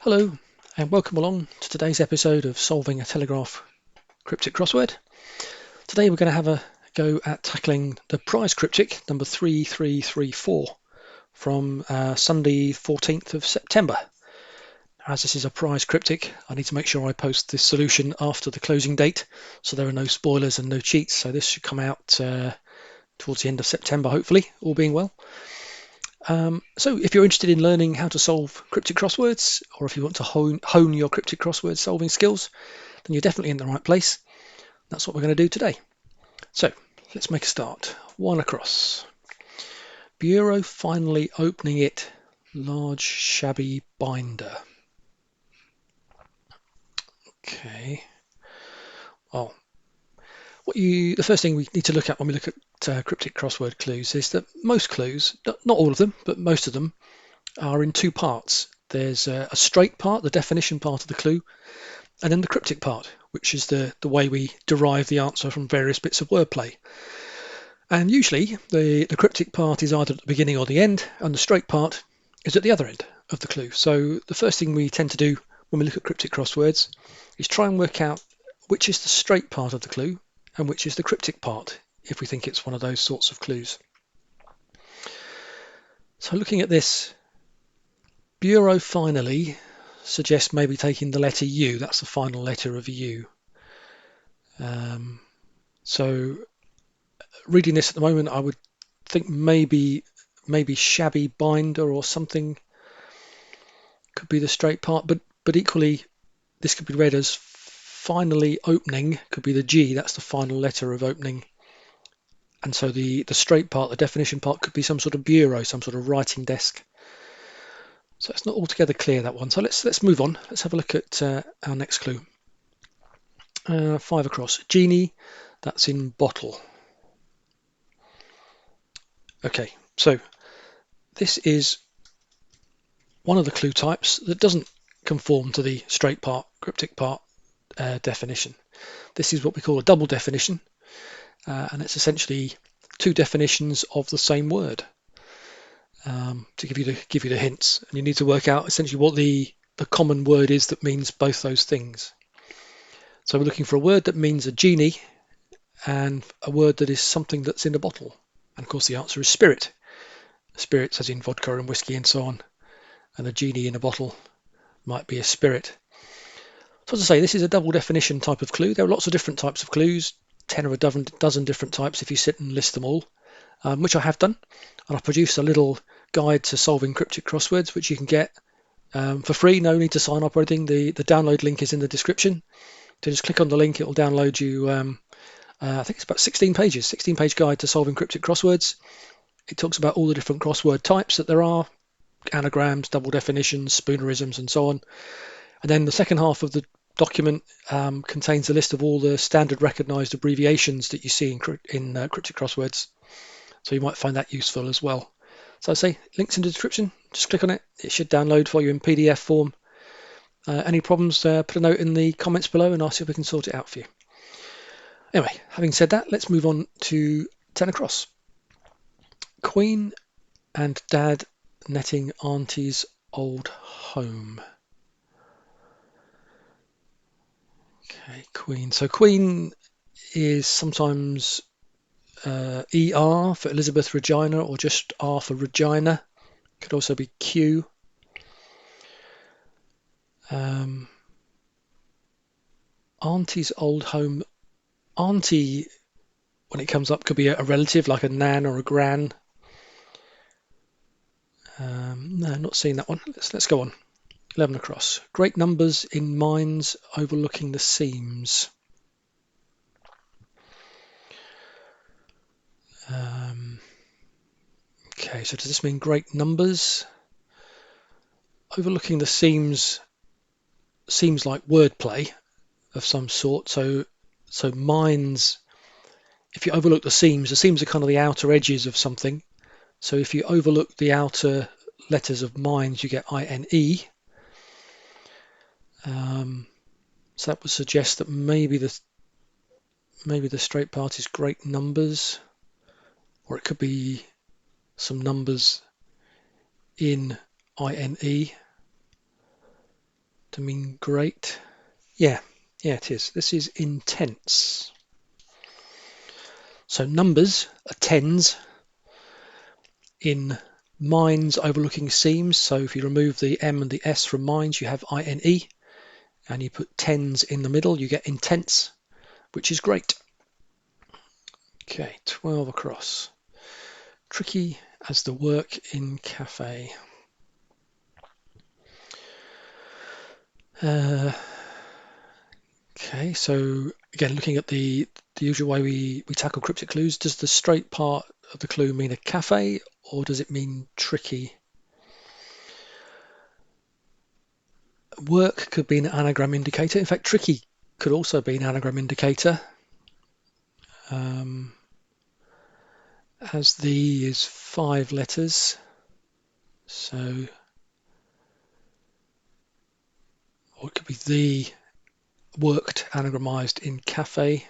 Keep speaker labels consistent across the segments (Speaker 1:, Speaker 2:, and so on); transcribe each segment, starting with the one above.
Speaker 1: Hello and welcome along to today's episode of Solving a Telegraph Cryptic Crossword. Today we're going to have a go at tackling the prize cryptic number 3334 from Sunday 14th of September. As this is a prize cryptic, I need to make sure I post this solution after the closing date so there are no spoilers and no cheats. So this should come out towards the end of September, hopefully, all being well. So if you're interested in learning how to solve cryptic crosswords, or if you want to hone your cryptic crossword solving skills, then you're definitely in the right place. That's what we're going to do today. So let's make a start. One across. Bureau finally opening it. Large shabby binder. Okay. Well, the first thing we need to look at when we look at cryptic crossword clues is that most clues, not all of them, but most of them, are in two parts. There's a straight part, the definition part of the clue, and then the cryptic part, which is the way we derive the answer from various bits of wordplay. And usually the cryptic part is either at the beginning or the end, and the straight part is at the other end of the clue. So the first thing we tend to do when we look at cryptic crosswords is try and work out which is the straight part of the clue and which is the cryptic part, if we think it's one of those sorts of clues. So looking at this, Bureau finally suggests maybe taking the letter U. That's the final letter of U. So reading this at the moment, I would think maybe shabby binder or something could be the straight part, but equally this could be read as finally opening, could be the G. That's the final letter of opening. And so the straight part, the definition part, could be some sort of bureau, some sort of writing desk. So it's not altogether clear, that one. So let's move on. Let's have a look at our next clue. 5 across. Genie, that's in bottle. Okay, so this is one of the clue types that doesn't conform to the straight part, cryptic part definition. This is what we call a double definition, and it's essentially two definitions of the same word. To give you the hints, and you need to work out essentially what the common word is that means both those things. So we're looking for a word that means a genie and a word that is something that's in a bottle. And of course the answer is spirit. Spirits as in vodka and whiskey and so on. And a genie in a bottle might be a spirit. So as I say, this is a double definition type of clue. There are lots of different types of clues, 10 or a dozen different types if you sit and list them all, which I have done. And I've produced a little guide to solving cryptic crosswords, which you can get for free. No need to sign up or anything. The download link is in the description. So just click on the link, it will download you, I think it's about 16 pages, 16-page guide to solving cryptic crosswords. It talks about all the different crossword types that there are, anagrams, double definitions, spoonerisms, and so on. And then the second half of the document contains a list of all the standard recognized abbreviations that you see in cryptic crosswords. So you might find that useful as well. So I say links in the description, just click on it. It should download for you in PDF form. Any problems, put a note in the comments below and I'll see if we can sort it out for you. Anyway, having said that, let's move on to 10 across. Queen and Dad netting Auntie's old home. Okay, Queen. So Queen is sometimes ER for Elizabeth Regina or just R for Regina. Could also be Q. Auntie's old home. Auntie, when it comes up, could be a relative like a nan or a gran. No, not seeing that one. Let's go on. 11 across. Great numbers in mines overlooking the seams. Okay, so does this mean great numbers? Overlooking the seams seems like wordplay of some sort. So mines, if you overlook the seams are kind of the outer edges of something. So if you overlook the outer letters of mines, you get INE. So that would suggest that maybe the straight part is great numbers, or it could be some numbers in INE. to mean great. Yeah, it is. This is intense. So numbers are tens in mines overlooking seams. So if you remove the M and the S from mines, you have INE, and you put tens in the middle, you get intense, which is great. Okay, 12 across. Tricky as the work in cafe. Okay, so again, looking at the usual way we tackle cryptic clues, does the straight part of the clue mean a cafe, or does it mean tricky? Work could be an anagram indicator. In fact, tricky could also be an anagram indicator. As the is 5 letters, so or it could be the worked anagramized in cafe.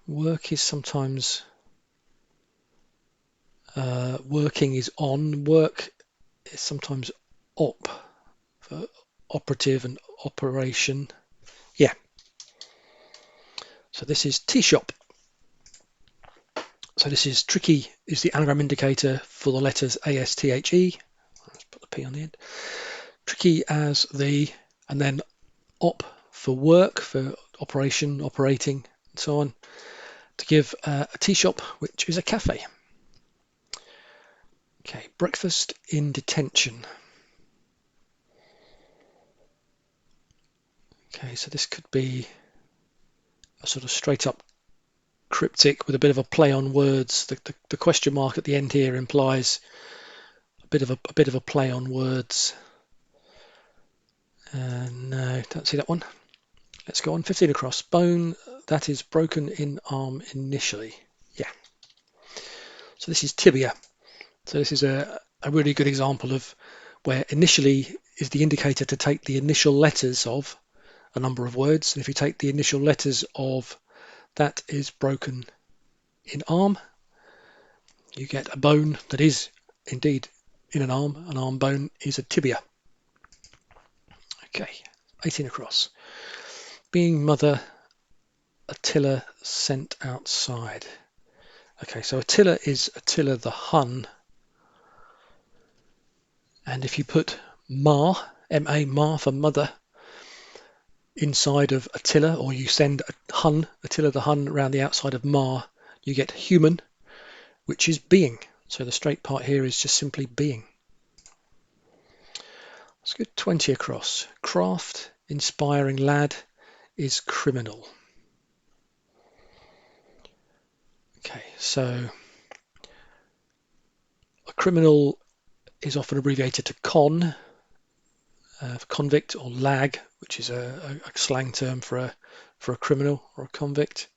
Speaker 1: Work is sometimes working is on. Work is sometimes op for operative and operation. Yeah. So this is tea shop. So this is tricky is the anagram indicator for the letters ASTHE. Let's put the P on the end. Tricky as the, and then op for work, for operation, operating, and so on, to give a tea shop, which is a cafe. Okay, breakfast in detention. Okay, so this could be a sort of straight up cryptic with a bit of a play on words. The question mark at the end here implies a bit of a play on words. No, don't see that one. Let's go on. 15 across. Bone that is broken in arm initially. Yeah. So this is tibia. So this is a really good example of where initially is the indicator to take the initial letters of a number of words. And if you take the initial letters of that is broken in arm, you get a bone that is indeed in an arm. An arm bone is a tibia. Okay, 18 across. Being mother, Attila sent outside. Okay, so Attila is Attila the Hun. And if you put Ma, M-A, Ma for mother, inside of Attila, or you send a Hun, Attila the Hun, around the outside of Ma, you get human, which is being. So the straight part here is just simply being. Let's go 20 across. Craft, inspiring lad, is criminal. Okay, so a criminal is often abbreviated to con, for convict, or lag, which is a slang term for a criminal or a convict.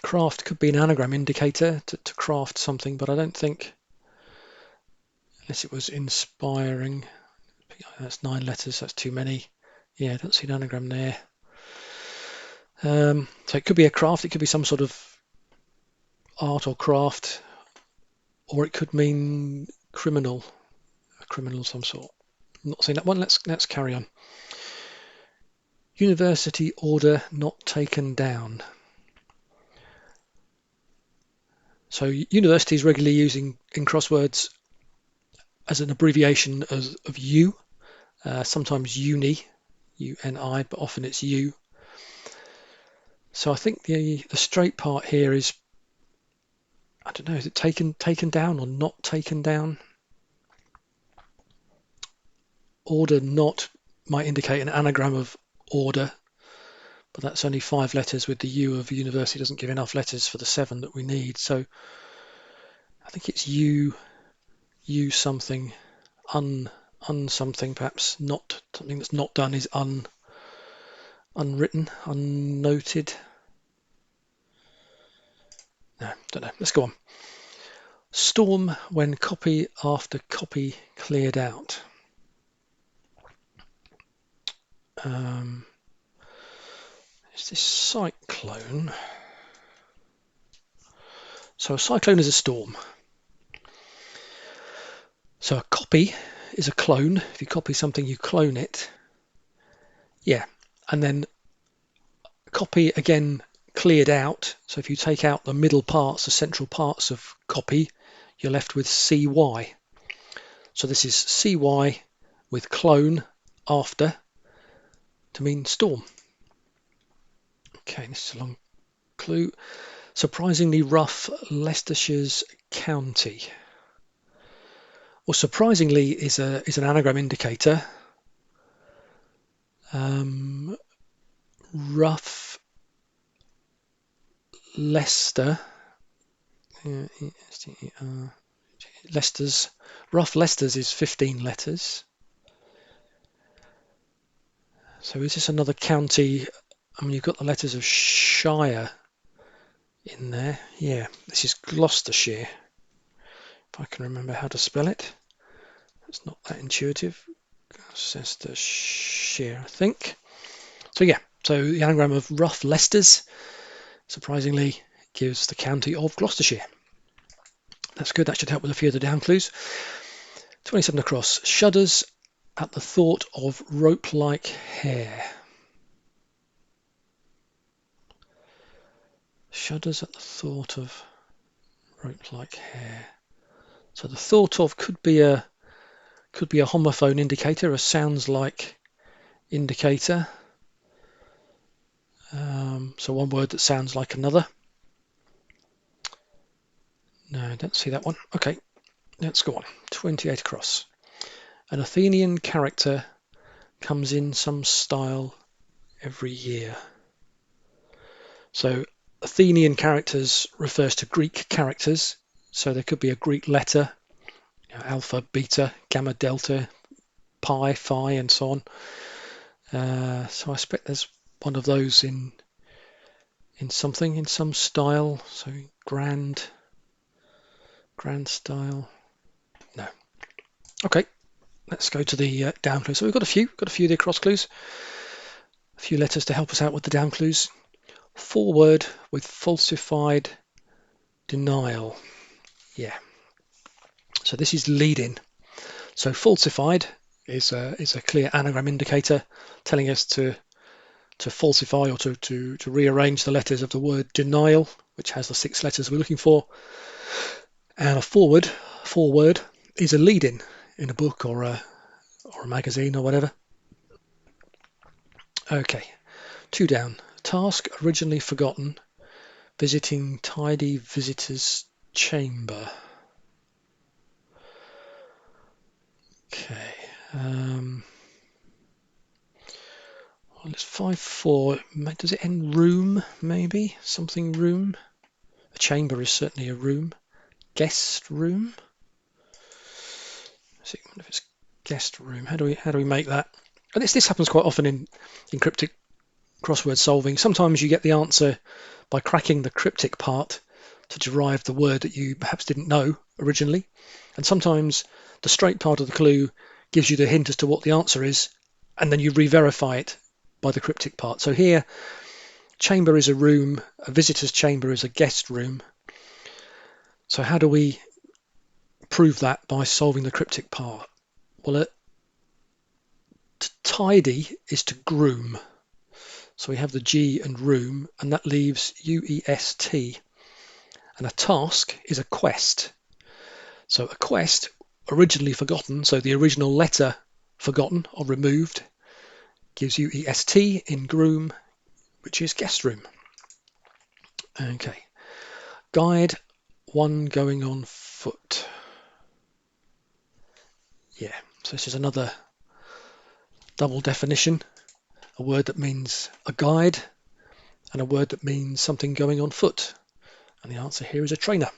Speaker 1: Craft could be an anagram indicator to craft something, but I don't think, unless it was inspiring, that's 9 letters, that's too many. Yeah, I don't see an anagram there. So it could be a craft, it could be some sort of art or craft, or it could mean criminal, a criminal of some sort. I'm not seeing that one. Let's carry on. University order not taken down. So university is regularly using in crosswords as an abbreviation of U, sometimes uni, U-N-I, but often it's U. So I think the straight part here is, I don't know, is it taken down or not taken down? Order not might indicate an anagram of order, but that's only 5 letters with the U of university doesn't give enough letters for the 7 that we need. So I think it's U something, un something, perhaps not, something that's not done is unwritten, unnoted. No, don't know. Let's go on. Storm when copy after copy cleared out. Is this cyclone? So a cyclone is a storm. So a copy is a clone. If you copy something, you clone it. Yeah, and then copy again cleared out. So if you take out the middle parts, the central parts of copy, you're left with CY. So this is CY with clone after to mean storm. Okay, this is a long clue. Surprisingly rough Leicestershire's county. Well, surprisingly is an anagram indicator. Rough Leicester. Rough Leicester's is 15 letters. So is this another county? I mean, you've got the letters of Shire in there. Yeah, this is Gloucestershire. If I can remember how to spell it. It's not that intuitive. Gloucestershire, I think. So yeah, so the anagram of rough Leicester's, surprisingly, gives the county of Gloucestershire. That's good. That should help with a few of the down clues. 27 across. Shudders at the thought of rope-like hair. Shudders at the thought of rope-like hair. So the thought of could be a homophone indicator, a sounds like indicator. So one word that sounds like another. No, I don't see that one. Okay, let's go on. 28 across. An Athenian character comes in some style every year. So Athenian characters refers to Greek characters. So there could be a Greek letter, alpha, beta, gamma, delta, pi, phi, and so on. So I expect there's one of those in something, in some style. So grand style. No. Okay, let's go to the down clues. So we've got a few of the across clues. A few letters to help us out with the down clues. Forward with falsified denial. Yeah. So this is lead-in. So falsified is a clear anagram indicator telling us to falsify or to rearrange the letters of the word denial, which has the 6 letters we're looking for. And a forward is a lead-in in a book or a magazine or whatever. Okay, 2 down. Task originally forgotten. Visiting tidy visitor's chamber. Okay. Well, it's 5-4. Does it end room? Maybe something room. A chamber is certainly a room. Guest room. Let's see if it's guest room. How do we make that? And this happens quite often in cryptic crossword solving. Sometimes you get the answer by cracking the cryptic part to derive the word that you perhaps didn't know originally, and sometimes the straight part of the clue gives you the hint as to what the answer is, and then you re-verify it by the cryptic part. So here, chamber is a room, a visitor's chamber is a guest room. So how do we prove that by solving the cryptic part? Well, to tidy is to groom. So we have the G and room, and that leaves UEST. And a task is a quest. So a quest, originally forgotten, so the original letter forgotten or removed, gives UEST in groom, which is guest room. Okay. Guide, one going on foot. Yeah, so this is another double definition. A word that means a guide and a word that means something going on foot. And the answer here is a trainer.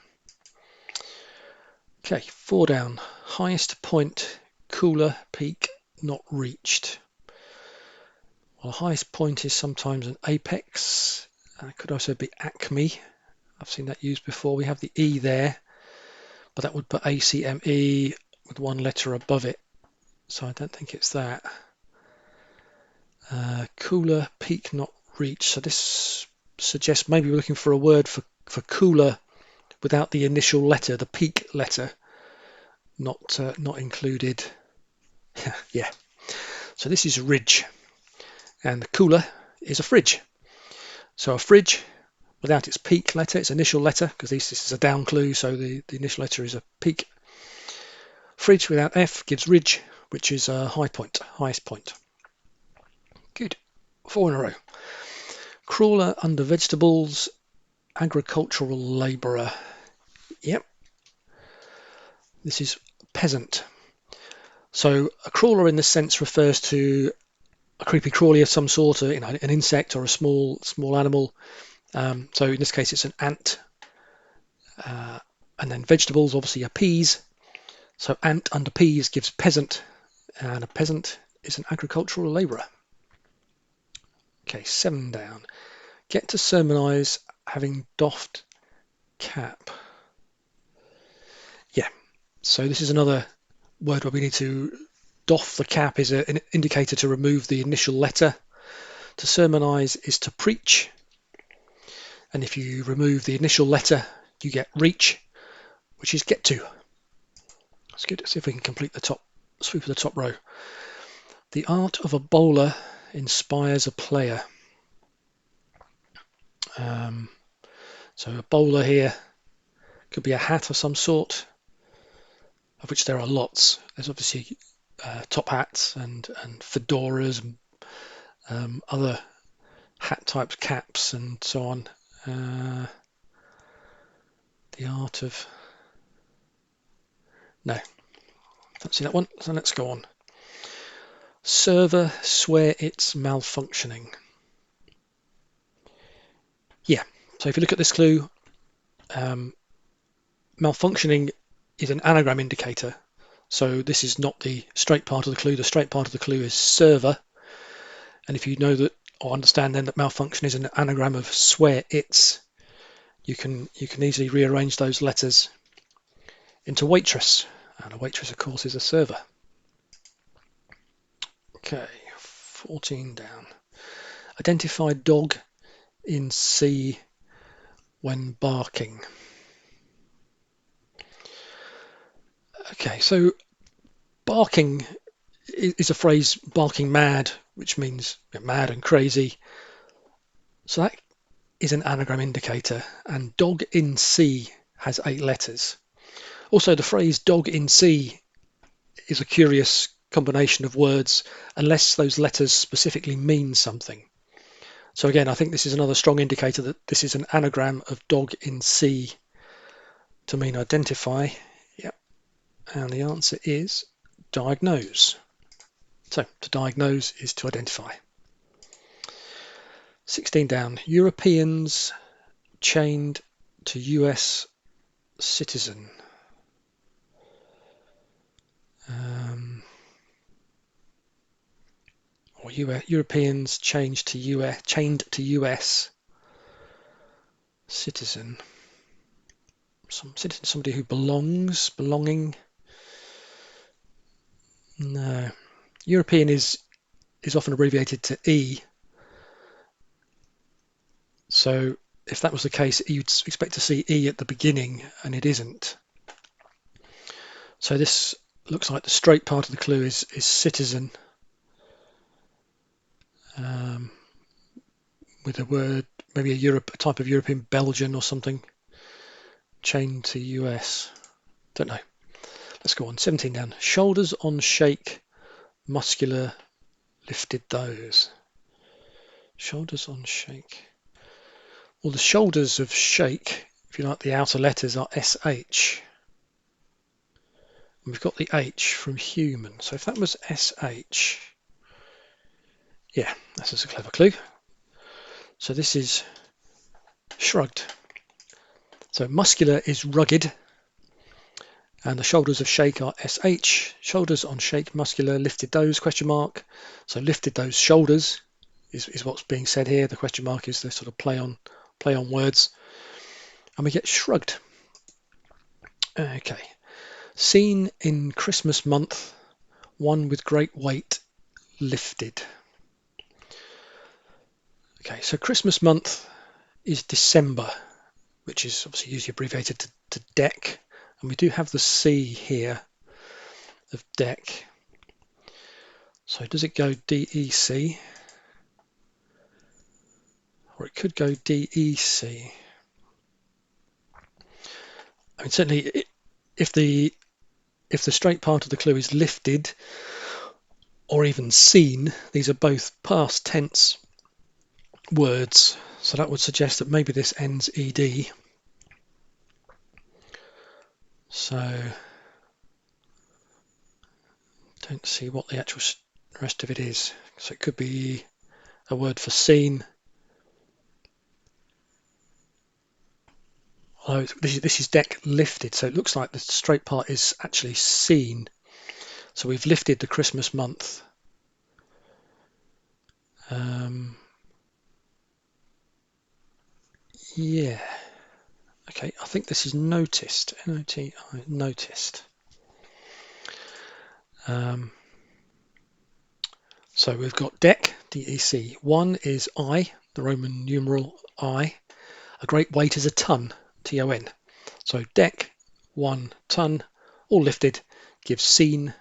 Speaker 1: Okay, 4 down. Highest point, cooler peak not reached. Well, highest point is sometimes an apex. It could also be acme. I've seen that used before. We have the E there, but that would put ACME with one letter above it. So I don't think it's that. Cooler peak not reached. So this suggests maybe we're looking for a word for cooler without the initial letter, the peak letter, not included. Yeah. So this is ridge, and the cooler is a fridge. So a fridge without its peak letter, its initial letter, because this is a down clue, so the initial letter is a peak. Fridge without F gives ridge, which is a high point, highest point. Good. 4 in a row. Crawler under vegetables, agricultural labourer. Yep. This is peasant. So a crawler in this sense refers to a creepy crawly of some sort, an insect or a small animal. So in this case, it's an ant. And then vegetables obviously are peas. So ant under peas gives peasant, and a peasant is an agricultural labourer. Okay, 7 down. Get to sermonise having doffed cap. Yeah, so this is another word where we need to doff the cap is an indicator to remove the initial letter. To sermonise is to preach. And if you remove the initial letter, you get reach, which is get to. That's good. Let's see if we can complete the top sweep of the top row. The art of a bowler inspires a player. So a bowler here could be a hat of some sort, of which there are lots. There's obviously top hats and fedoras and other hat types, caps and so on. The art of... No, don't see that one, so let's go on. Server swear it's malfunctioning. Yeah, so if you look at this clue, malfunctioning is an anagram indicator. So this is not the straight part of the clue. The straight part of the clue is server. And if you know that or understand then that malfunction is an anagram of swear it's, you can easily rearrange those letters into waitress. And a waitress, of course, is a server. Okay, 14 down. Identify dog in C when barking. Okay, so barking is a phrase, barking mad, which means mad and crazy. So that is an anagram indicator, and dog in C has 8 letters. Also, the phrase dog in C is a curious combination of words unless those letters specifically mean something. So again, I think this is another strong indicator that this is an anagram of dog in C to mean identify. Yep. And the answer is diagnose. So to diagnose is to identify. 16 down. Europeans chained to US citizen. Or Europeans chained to US citizen. Somebody who belonging. No. European is often abbreviated to E. So if that was the case, you'd expect to see E at the beginning, and it isn't. So this looks like the straight part of the clue is citizen, with a word, maybe a type of European, Belgian or something, chained to US. Don't know. Let's go on. 17 down. Shoulders on shake, muscular, lifted those. Shoulders on shake. Well, the shoulders of shake, if you like, the outer letters are SH. And we've got the H from human. So if that was SH, yeah, this is a clever clue. So this is shrugged. So muscular is rugged, and the shoulders of shake are SH. Shoulders on shake, muscular, lifted those, question mark. So lifted those shoulders is what's being said here. The question mark is the sort of play on words. And we get shrugged. Okay. Seen in Christmas month, one with great weight lifted. Okay, so Christmas month is December, which is obviously usually abbreviated to deck. And we do have the C here of deck. So does it go DEC? Or it could go DEC. I mean, certainly if the straight part of the clue is lifted or even seen, these are both past tense words. So that would suggest that maybe this ends ED. So don't see what the actual rest of it is. So it could be a word for seen. Oh, this is deck lifted, so it looks like the straight part is actually seen. So we've lifted the Christmas month. Yeah. Okay, I think this is noticed. N-O-T-I, noticed. So we've got deck, D-E-C. One is I, the Roman numeral I. A great weight is a ton, T-O-N. So deck, 1 ton, all lifted, gives seen,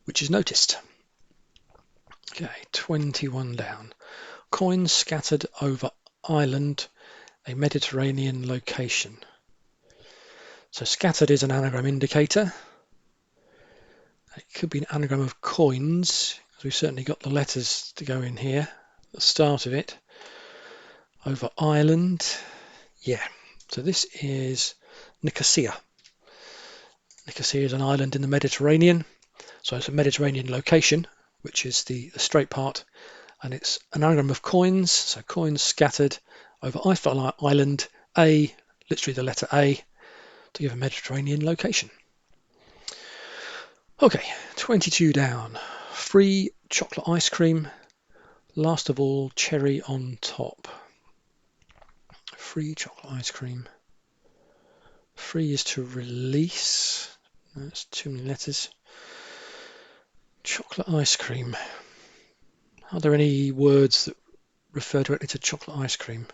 Speaker 1: which is noticed. Okay, 21 down. Coins scattered over island, a Mediterranean location. So scattered is an anagram indicator. It could be an anagram of coins, because we've certainly got the letters to go in here at the start of it. Over island, yeah. So this is Nicosia. Nicosia is an island in the Mediterranean. So it's a Mediterranean location, which is the straight part, and it's an anagram of coins. So coins scattered over Eiffel Island, A, literally the letter A, to give a Mediterranean location. Okay, 22 down. Free chocolate ice cream. Last of all, cherry on top. Free chocolate ice cream. Free is to release. That's too many letters. Chocolate ice cream. Are there any words that refer directly to chocolate ice cream?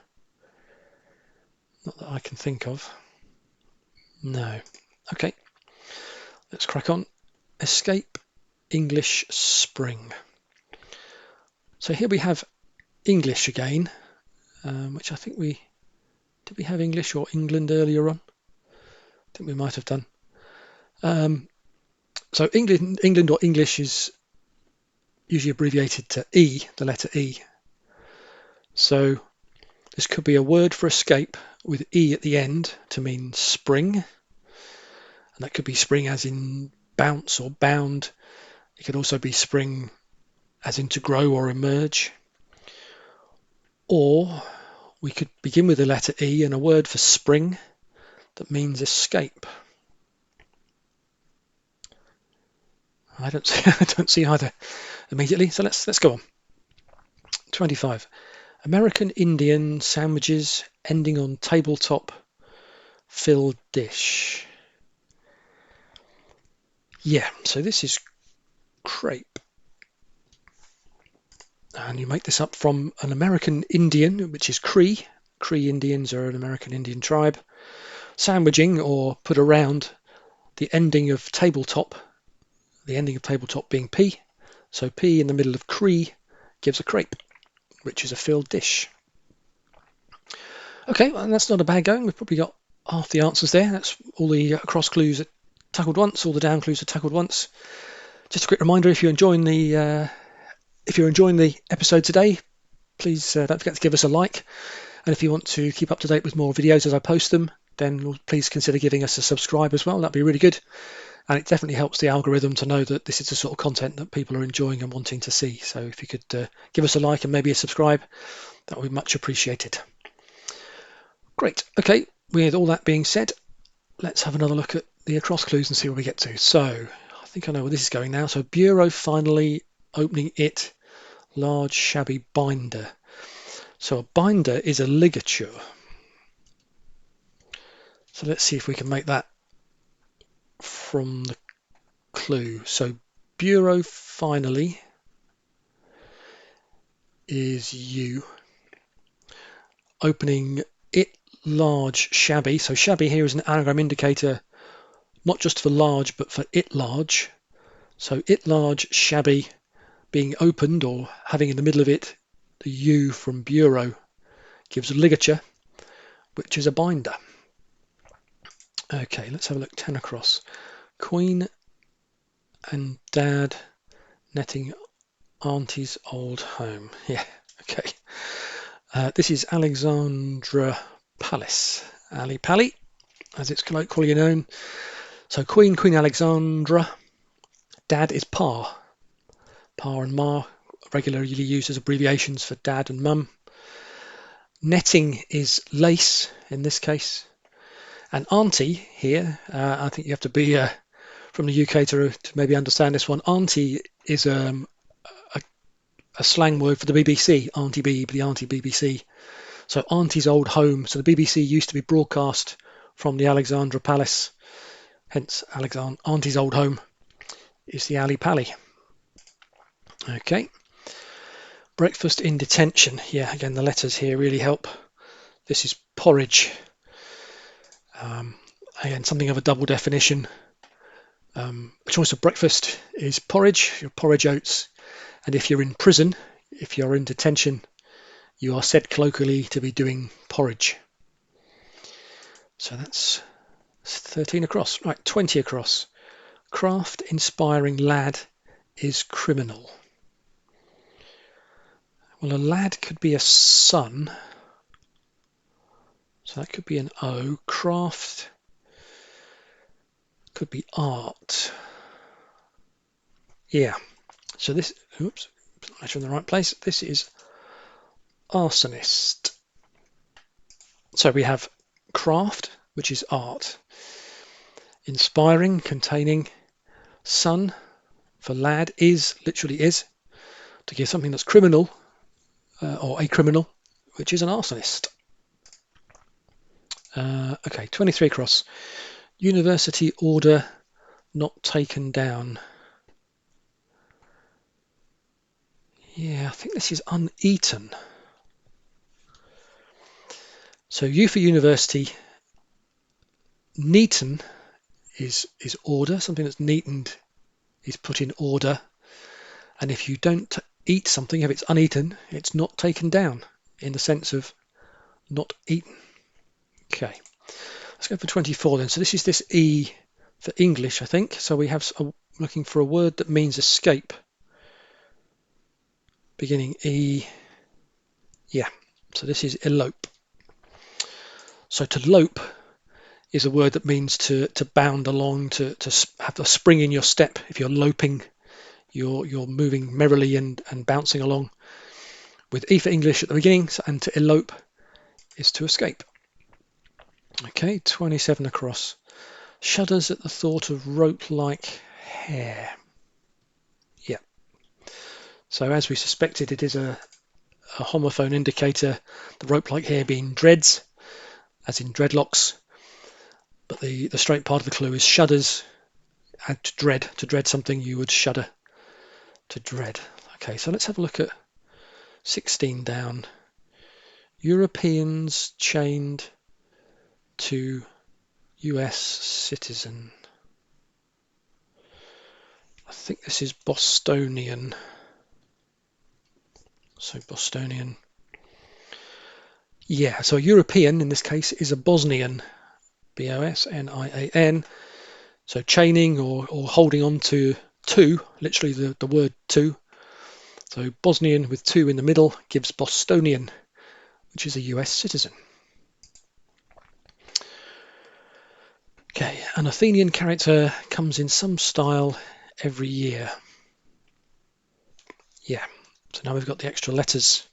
Speaker 1: Not that I can think of. No. Okay, let's crack on. Escape English spring. So here we have English again, which I think did we have English or England earlier on? I think we might have done. So England or English is usually abbreviated to E, the letter E. So this could be a word for escape with E at the end to mean spring. And that could be spring as in bounce or bound. It could also be spring as in to grow or emerge. Or we could begin with the letter E and a word for spring that means escape. I don't see either immediately, so let's go on. 25. American Indian sandwiches ending on tabletop filled dish. Yeah, so this is crepe. And you make this up from an American Indian, which is Cree. Cree Indians are an American Indian tribe. Sandwiching or put around the ending of tabletop, the ending of tabletop being P. So P in the middle of Cree gives a crepe, which is a filled dish. Okay, well, that's not a bad going. We've probably got half the answers there. That's all the cross clues are tackled once, all the down clues are tackled once. Just a quick reminder, if you're enjoying the episode today, please don't forget to give us a like. And if you want to keep up to date with more videos as I post them, then please consider giving us a subscribe as well. That'd be really good. And it definitely helps the algorithm to know that this is the sort of content that people are enjoying and wanting to see. So if you could give us a like and maybe a subscribe, that would be much appreciated. Great. Okay, with all that being said, let's have another look at the across clues and see where we get to. So I think I know where this is going now. So bureau finally opening it, large shabby binder. So a binder is a ligature. So let's see if we can make that from the clue. So bureau finally is you. Opening it, large shabby. So shabby here is an anagram indicator, not just for large, but for it large. So it large, shabby being opened or having in the middle of it the U from bureau gives ligature, which is a binder. Okay, let's have a look. 10 across. Queen and Dad netting Auntie's old home. Yeah, okay. This is Alexandra Palace. Ali Pali, as it's colloquially known. So Queen Alexandra. Dad is Pa. Pa and Ma regularly used as abbreviations for Dad and Mum. Netting is lace in this case. And Auntie here, I think you have to be from the UK to maybe understand this one. Auntie is a slang word for the BBC, Auntie B, the Auntie BBC. So Auntie's old home. So the BBC used to be broadcast from the Alexandra Palace. Hence, Auntie's old home is the Ali Pali. Okay. Breakfast in detention. Yeah, again, the letters here really help. This is porridge. Again, something of a double definition. A choice of breakfast is porridge, your porridge oats. And if you're in prison, if you're in detention, you are said colloquially to be doing porridge. So that's 13 across. Right, 20 across. Craft inspiring lad is criminal. Well, a lad could be a son. So that could be an O. Craft could be art. Yeah. So this, oops, letter in the right place. This is arsonist. So we have craft, which is art. Inspiring, containing. Son for lad is, literally is, to give something that's criminal or a criminal, which is an arsonist. Okay, 23 across. University order not taken down. Yeah, I think this is uneaten. So U for university, neaten is order. Something that's neatened is put in order. And if you don't eat something, if it's uneaten, it's not taken down in the sense of not eaten. Okay, let's go for 24 then. So this is this E for English, I think. So we have looking for a word that means escape. Beginning E. Yeah, so this is elope. So to lope is a word that means to bound along, to have a spring in your step. If you're loping, you're moving merrily and bouncing along. With E for English at the beginning, and to elope is to escape. Okay, 27 across. Shudders at the thought of rope-like hair. Yeah. So as we suspected, it is a homophone indicator, the rope-like hair being dreads, as in dreadlocks. But the straight part of the clue is shudders. And to dread something, you would shudder to dread. Okay, so let's have a look at 16 down. Europeans chained to US citizen. I think this is Bostonian. So Bostonian. Yeah, so a European in this case is a Bosnian. Bosnian. So chaining or holding on to literally the word to. So Bosnian with two in the middle gives Bostonian, which is a US citizen. Okay, an Athenian character comes in some style every year. Yeah, so now we've got the extra letters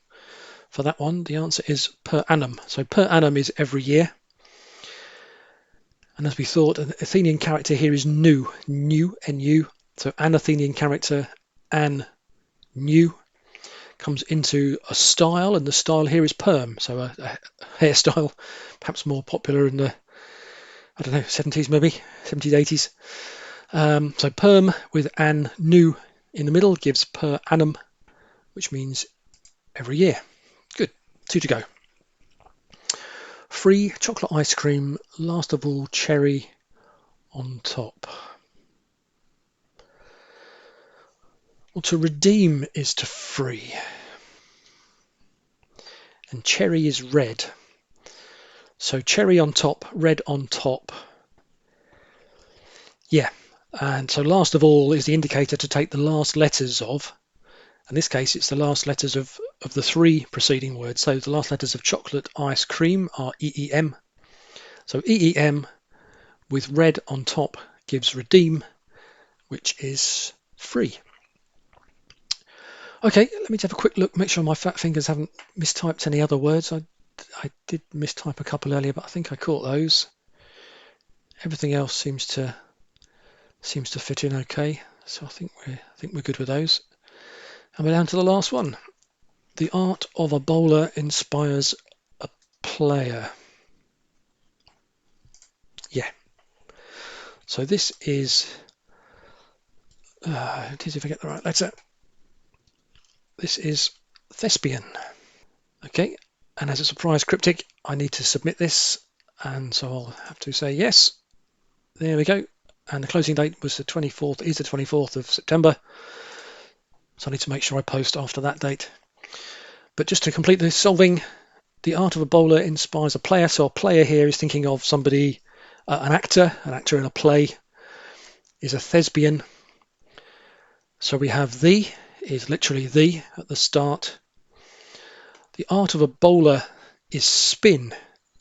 Speaker 1: for that one. The answer is per annum. So per annum is every year. And as we thought, an Athenian character here is new, N-U. So an Athenian character, an, new, comes into a style, and the style here is perm. So a hairstyle, perhaps more popular in the, 70s maybe, 70s, 80s. So perm with an, new in the middle gives per annum, which means every year. Good, 2 to go. Free chocolate ice cream, last of all cherry on top. Well, to redeem is to free. And cherry is red. So cherry on top, red on top. Yeah, and so last of all is the indicator to take the last letters of. In this case, it's the last letters of the three preceding words. So the last letters of chocolate ice cream are EEM. So EEM with red on top gives redeem, which is free. Okay, let me just have a quick look, make sure my fat fingers haven't mistyped any other words. I did mistype a couple earlier, but I think I caught those. Everything else seems to fit in okay. So I think we're good with those. And we're down to the last one. The art of a bowler inspires a player. Yeah. So this is, it is if I get the right letter. This is thespian. Okay. And as a surprise cryptic, I need to submit this. And so I'll have to say yes. There we go. And the closing date was the 24th, is the 24th of September. So I need to make sure I post after that date. But just to complete the solving, the art of a bowler inspires a player. So a player here is thinking of somebody, an actor in a play is a thespian. So we have the is literally the at the start. The art of a bowler is spin.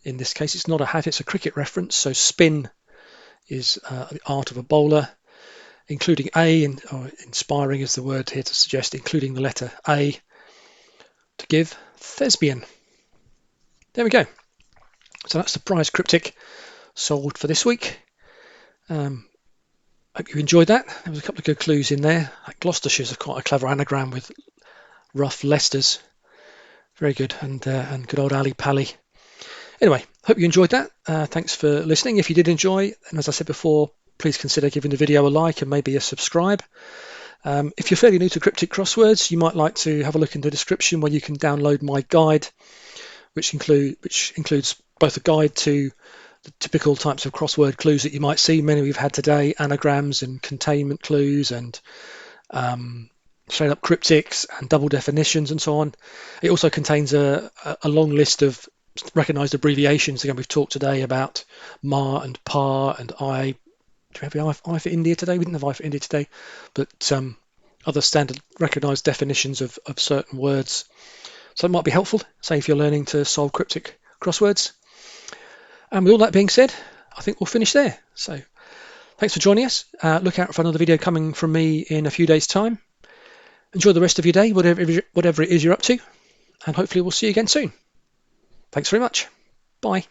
Speaker 1: In this case, it's not a hat, it's a cricket reference. So spin is the art of a bowler, including A, or inspiring is the word here to suggest, including the letter A to give thespian. There we go. So that's the prize cryptic solved for this week. Hope you enjoyed that. There was a couple of good clues in there. Gloucestershire's quite a clever anagram with rough Leicesters. Very good, and good old Ali Pally. Anyway, hope you enjoyed that. Thanks for listening. If you did enjoy, and as I said before, please consider giving the video a like and maybe a subscribe. If you're fairly new to cryptic crosswords, you might like to have a look in the description where you can download my guide, which includes both a guide to the typical types of crossword clues that you might see. Many we've had today, anagrams and containment clues and straight up cryptics and double definitions and so on. It also contains a long list of recognized abbreviations. Again, we've talked today about MA and PAR and I. Do we have I for India today? We didn't have I for India today, but other standard recognized definitions of certain words. So it might be helpful, say if you're learning to solve cryptic crosswords. And with all that being said, I think we'll finish there. So thanks for joining us. Look out for another video coming from me in a few days' time. Enjoy the rest of your day, whatever it is you're up to, and hopefully we'll see you again soon. Thanks very much. Bye.